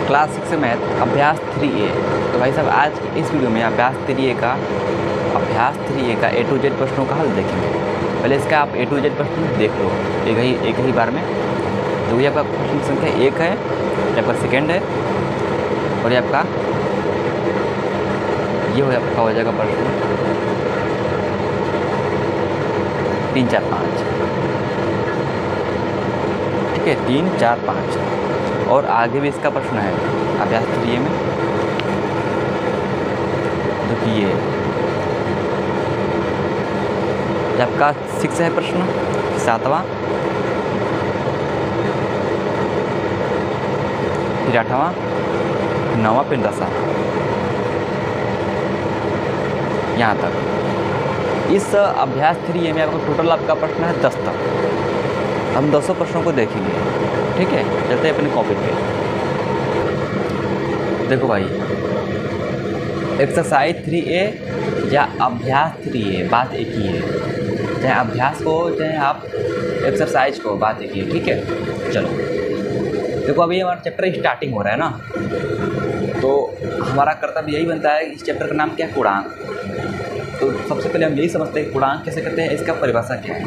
Class 6 math अभ्यास 3A। तो भाई साहब आज की इस वीडियो में अभ्यास 3A का A to Z प्रश्नों का हल देखेंगे। पहले इसका आप A to Z प्रश्न देख लो एक ही बार में। तो ये आपका प्रश्न संख्या 1 है, ये आपका सेकेंड है और ये आपका हो जाएगा प्रश्न 3, 4, 5। ठीक है, 3, 4, 5 और आगे भी इसका प्रश्न है अभ्यास 3A में। देखिए ये आपका 6 है प्रश्न, 7वां, फिर 8वां, 9वां, फिर 10वां, यहाँ तक। इस अभ्यास 3A में आपका टोटल आपका प्रश्न है 10 तक। हम 200 प्रश्नों को देखेंगे। ठीक है, चलते हैं अपनी कॉपी पे। देखो भाई, एक्सरसाइज 3A या अभ्यास 3A बात एक ही है। चाहे अभ्यास को चाहे आप एक्सरसाइज को, बात एक ही है। ठीक है, चलो देखो अभी हमारा चैप्टर स्टार्टिंग हो रहा है ना, तो हमारा कर्तव्य यही बनता है। इस चैप्टर का नाम क्या है? पूर्णांक। तो सबसे पहले हम यही समझते हैं पूर्णांक कैसे करते हैं, इसका परिभाषा क्या है।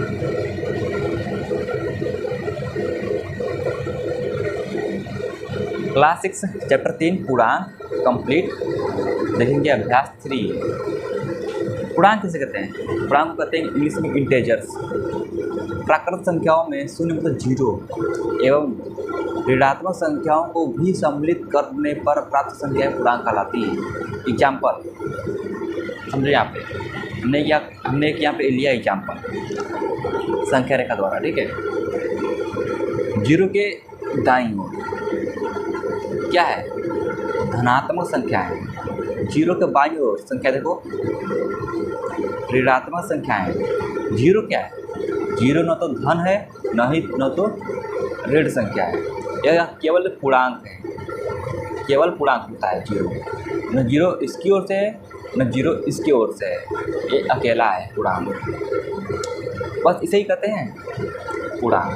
क्लास 6 चैप्टर 3 पूर्णांक कंप्लीट देखेंगे। अभ्यास 3 पूर्णांक कैसे करते हैं? पूर्णांक को कहते हैं इंग्लिश में इंटेजर्स। प्राकृत संख्याओं में शून्य मतलब 0 एवं ऋणात्मक संख्याओं को भी सम्मिलित करने पर प्राप्त संख्याएं पूर्णांक कहलाती हैं। एग्जाम्पल समझे, यहाँ पे हमने एक यहाँ पे लिया एग्जाम्पल संख्या रेखा द्वारा। ठीक है, 0 के दाईं ओर क्या है? धनात्मक संख्या है। 0 के बाईं ओर संख्या देखो ऋणात्मक संख्या है। 0 क्या है? 0 न तो धन है न तो ऋण संख्या है। यह केवल पूर्णांक है, केवल पूर्णांक होता है 0। न 0 इसकी ओर से है न 0 इसकी ओर से है, ये अकेला है पूर्णांक। बस इसे ही कहते हैं पूर्णांक।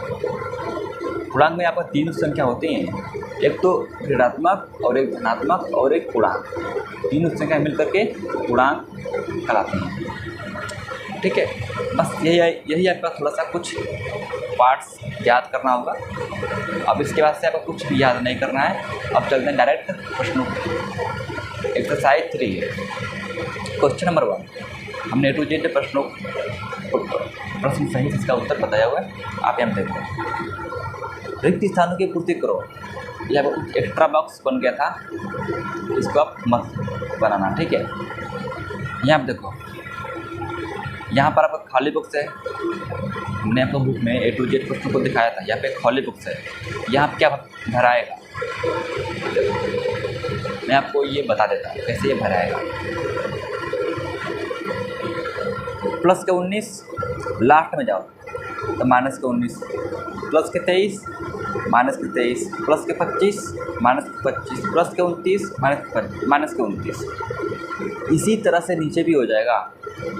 पूर्णांक में आपको 3 संख्या होती हैं, एक तो ऋणात्मक और एक धनात्मक और एक पूर्णांक। 3 संख्या मिलकर के पूर्णांक कहलाती हैं। ठीक है, बस यही आपका थोड़ा सा कुछ पार्ट्स याद करना होगा। अब इसके बाद से आपको कुछ भी याद नहीं करना है। अब चलते हैं डायरेक्ट प्रश्नों पर। एक्सरसाइज 3 है, क्वेश्चन नंबर 1। हमने A to Z प्रश्न सही से इसका उत्तर बताया हुआ है, आप यहाँ देखो। रिक्त स्थानों की पूर्ति करो। यह कुछ एक्स्ट्रा बॉक्स बन गया था, इसको आप मत बनाना। ठीक है, यहाँ आप देखो, यहाँ पर आपका खाली बॉक्स है। हमने आपको बुक में A to Z प्रश्नों को दिखाया था। यहाँ पे खाली बॉक्स है, यहाँ आप क्या भराएगा मैं आपको ये बता देता हूँ कैसे ये भराएगा। प्लस के 19 लास्ट में जाओ तो माइनस के 19, प्लस के 23 माइनस के 23, प्लस के 25 माइनस के 25, प्लस के 29 माइनस के 29। इसी तरह से नीचे भी हो जाएगा।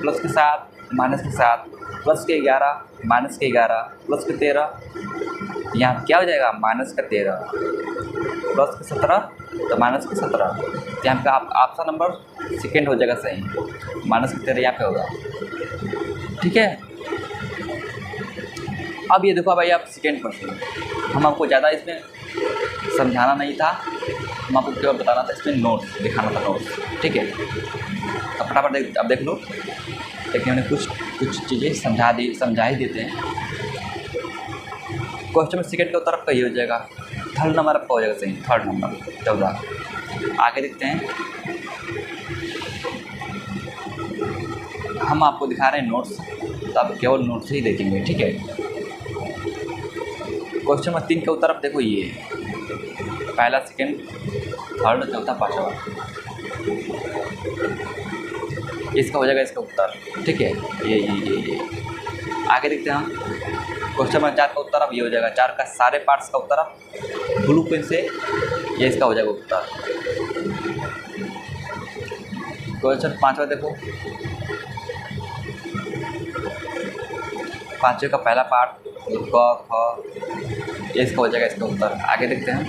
प्लस के 7 माइनस के 7, प्लस के 11 माइनस के 11, प्लस के 13, यहाँ क्या हो जाएगा? माइनस का 13, प्लस के 17 तो माइनस के 17। तो यहाँ पे आपका नंबर सेकेंड हो जाएगा सही, माइनस के 13 यहाँ पे होगा। ठीक है, अब ये देखो भाई, आप सेकेंड प्रश्न, हम आपको ज़्यादा इसमें समझाना नहीं था, हम आपको केवल बताना था, इसमें नोट्स दिखाना था, नोट्स। ठीक है, अब फटाफट अब देख लो। लेकिन हमने कुछ चीज़ें समझा ही देते हैं। क्वेश्चन में सेकेंड का उत्तर आपका ये हो जाएगा, थर्ड नंबर आपका हो जाएगा सही, थर्ड नंबर 14। आगे देखते हैं, हम आपको दिखा रहे हैं नोट्स, तो आप केवल नोट्स ही देखेंगे। ठीक है, क्वेश्चन नंबर 3 का उत्तर आप देखो, ये पहला, सेकेंड, थर्ड, चौथा, पाँचवा, इसका हो जाएगा इसका उत्तर। ठीक है, ये आगे देखते हैं हम। क्वेश्चन नंबर 4 का उत्तर अब ये हो जाएगा, 4 का सारे पार्ट्स का उत्तर आप ब्लू पेन से, ये इसका हो जाएगा उत्तर। क्वेश्चन 5वां देखो, 5वें का पहला पार्ट क ख, ये इसका हो जाएगा इसका उत्तर। आगे देखते हैं,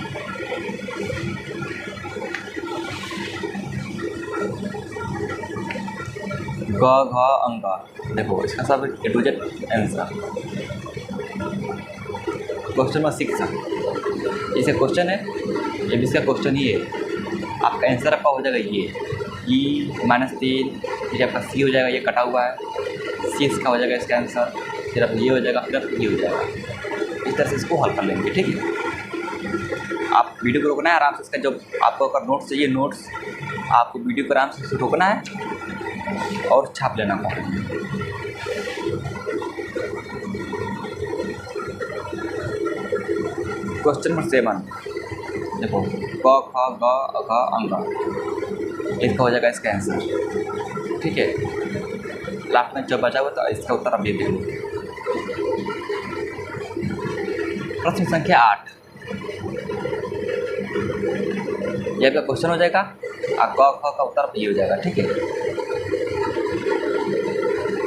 ग घ अंग। देखो इसका सब A to Z answer. Question number 6 इसे क्वेश्चन है, ये भी इसका क्वेश्चन ही है। आपका आंसर आपका हो जाएगा ये E-3, फिर आपका सी हो जाएगा, ये कटा हुआ है, सी इसका हो जाएगा इसका आंसर, फिर आप ये हो जाएगा, फिर आप ये हो जाएगा। इस तरह से इसको हल कर लेंगे, ठीक है। आप वीडियो को रोकना है आराम से, इसका जब आपको अगर नोट्स चाहिए नोट्स, आपको वीडियो को आराम से रोकना है और छाप लेना है। क्वेश्चन नंबर 7 देखो क ख ग घ अंग, इसका हो जाएगा इसका आंसर, ठीक है। लास्ट में जब बचा हुआ तो इसका उत्तर आप ये देंगे। प्रश्न संख्या 8 ये आपका क्वेश्चन हो जाएगा, और क ख का उत्तर ये हो जाएगा, ठीक है।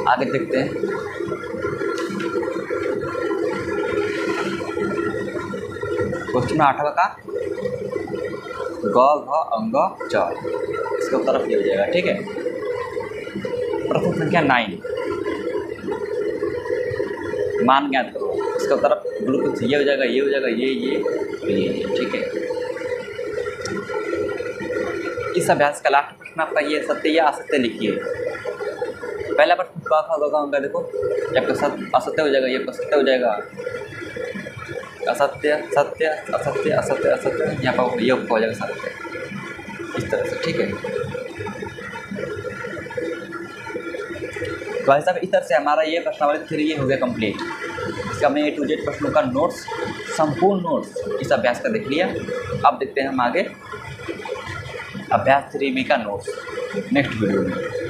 आगे देखते हैं। क्वेश्चन 8 का ग घ अंग च, इसका उत्तर ये हो जाएगा, ठीक है। प्रश्न संख्या 9 मान ज्ञात करो, इसका उत्तर बिल्कुल ये हो जाएगा, ये हो जाएगा, ये, ठीक है। इस अभ्यास का लास्ट प्रश्न आपका ये सत्य या असत्य लिखिए। पहला प्रश्न क ख ग घ अंग, देखो ये आपका असत्य हो जाएगा, ये आपका सत्य हो जाएगा। असत्य सत्य असत्य असत्य असत्य, यहाँ पर ये हो जाएगा सत्य, इस तरह से, ठीक है। तो भाई साहब इस तरह से हमारा ये प्रश्नावली 3 ये हो गया कंप्लीट। इसका हमने A to Z प्रश्नों का नोट्स, संपूर्ण नोट्स इस अभ्यास का देख लिया। अब देखते हैं हम आगे अभ्यास 3B का नोट्स नेक्स्ट वीडियो में।